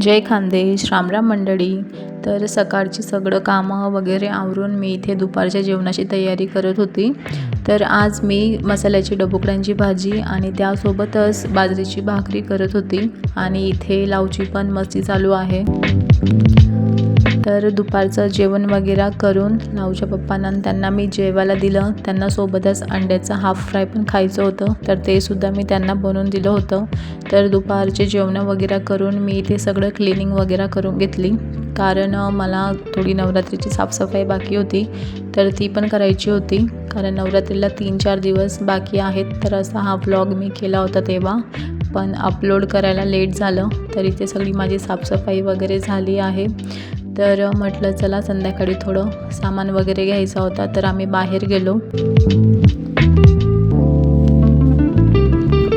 जय खानदेश, रामराम मंडळी. तर सकाळची सगळं कामं वगैरे आवरून मी इथे दुपारच्या जेवणाची तयारी करत होती. तर आज मी मसाल्याची डबुकड्यांची भाजी आणि त्यासोबतच बाजरीची भाकरी करत होती आणि इथे लावची पण मस्ती चालू आहे. तर दुपारचं जेवण वगैरे करून लावच्या पप्पांना त्यांना मी जेवायला दिलं. त्यांना सोबतच अंड्याचं हाफ फ्राय पण खायचं होतं, तर ते सुद्धा मी त्यांना बनवून दिलं होतं. तर दुपारचे जेवण वगैरे करून मी इथे सगळं क्लिनिंग वगैरे करून घेतली, कारण मला थोडी नवरात्रीची साफसफाई बाकी होती, तर ती पण करायची होती. कारण नवरात्रीला 3-4 दिवस बाकी आहेत. तर असा हा व्लॉग मी केला होता तेव्हा, पण अपलोड करायला लेट झालं. तर इथे सगळी माझी साफसफाई वगैरे झाली आहे. तर म्हटलं चला संध्याकाळी थोडं सामान वगैरे घ्यायचा होता, तर आम्ही बाहेर गेलो.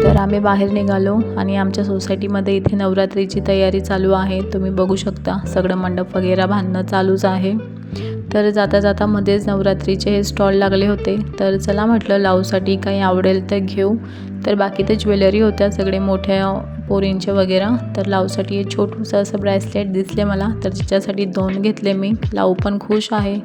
तर आम्ही बाहेर निघालो आणि आमच्या सोसायटीमध्ये इथे नवरात्रीची तयारी चालू आहे. तुम्ही बघू शकता सगळं मंडप वगैरे बांधणं चालूच आहे. तर जाता जाता मध्येच नवरात्रीचे हे स्टॉल लागले होते. तर चला म्हटलं लावसाठी काही आवडेल तर घेऊ. तर बाकी तर ज्वेलरी होत्या सगळे मोठ्या पोरींचे वगैरे. तर लावसाठी हे छोटूसं असं ब्रेसलेट दिसले मला, तर तिच्यासाठी 2 घेतले मी. लाव पण खुश आहे.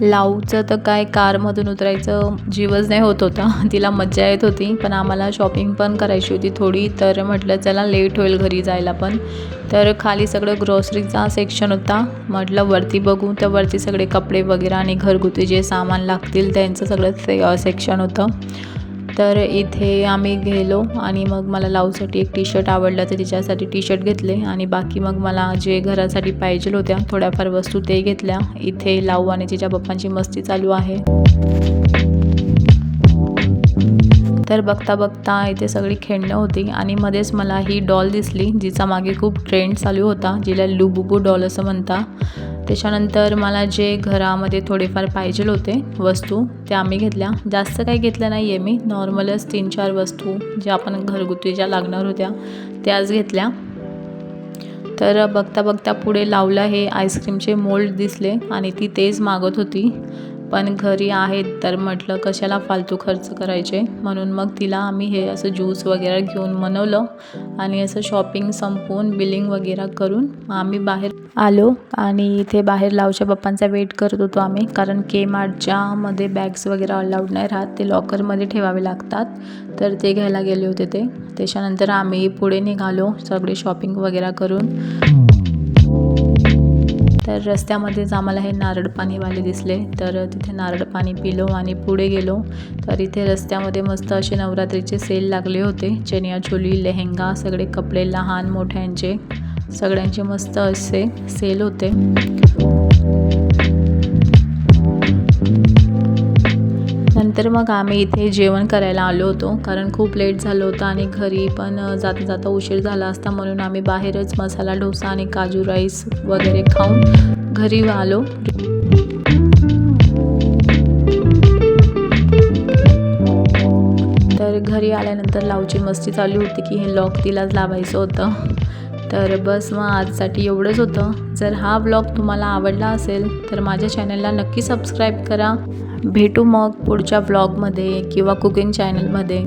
लावचं तर काय कारमधून उतरायचं जीवच नाही होत होता. तिला मज्जा येत होती, पण आम्हाला शॉपिंग पण करायची होती थोडी. तर म्हटलं चला लेट होईल घरी जायला पण. तर खाली सगळं ग्रॉसरीचा सेक्शन होता. म्हटलं वरती बघू, तर वरती सगळे कपडे वगैरे आणि घरगुती जे सामान लागतील त्यांचं सगळं सेक्शन होतं. तर इथे आम्ही गेलो आणि मग मला लावसाठी एक टी शर्ट आवडलं, तर तिच्यासाठी टी शर्ट घेतले आणि बाकी मग मला जे घरासाठी पाहिजे होत्या थोड्याफार वस्तू ते घेतल्या. इथे लावू आणि तिच्या पप्पांची मस्ती चालू आहे. तर बघता बघता इथे सगळी खेळणं होती आणि मध्येच मला ही डॉल दिसली, जिचा मागे खूप ट्रेंड चालू होता, जिला लुबुबू डॉल असं म्हणता. त्याच्यानंतर मला जे घरामध्ये थोडेफार पाहिजे होते वस्तू त्या आम्ही घेतल्या. जास्त काही घेतलं नाही आहे मी, नॉर्मलच 3-4 वस्तू ज्या आपण घरगुती ज्या लागणार होत्या त्याच घेतल्या. तर बघता बघता पुढे लावला हे आईस्क्रीमचे मोल्ड दिसले आणि ती तेच मागत होती. पण घरी आहेत तर म्हटलं कशाला फालतू खर्च करायचे, म्हणून मग तिला आम्ही हे असं ज्यूस वगैरे घेऊन मनवलं आणि असं शॉपिंग संपवून बिलिंग वगैरे करून आम्ही बाहेर आलो. आणि इथे बाहेर लावच्या पप्पांचा वेट करत होतो आम्ही, कारण के-मार्टच्या मध्ये बॅग्स वगैरे अलाउड नाही राहत, ते लॉकरमध्ये ठेवावे लागतात. तर ते घ्यायला गेले होते ते. त्याच्यानंतर आम्ही पुढे निघालो सगळे शॉपिंग वगैरे करून. तर रस्त्यामध्येच आम्हाला हे नारळ पाणीवाले दिसले, तर तिथे नारळ पाणी पिलो आणि पुढे गेलो. तर इथे रस्त्यामध्ये मस्त असे नवरात्रीचे सेल लागले होते. चनिया-चोली, लेहेंगा, सगळे कपडे लहान मोठ्यांचे सगळ्यांचे मस्त असे सेल होते. नंतर मग आम्ही इथे जेवण करायला आलो होतो, कारण खूप लेट झालं होतं आणि घरी पण जाता जाता उशीर झाला असता, म्हणून आम्ही बाहेरच मसाला डोसा आणि काजू राईस वगैरे खाऊन घरी आलो. तर घरी आल्यानंतर लावची मस्ती चालू होती की हे लॉक तिलाच लावायचं होतं. तर बस मग आजसाठी एवढंच होतं. जर हा ब्लॉग तुम्हाला आवडला असेल तर माझ्या चॅनलला नक्की सबस्क्राईब करा. भेटू मग पुढच्या ब्लॉगमध्ये किंवा कुकिंग चॅनलमध्ये.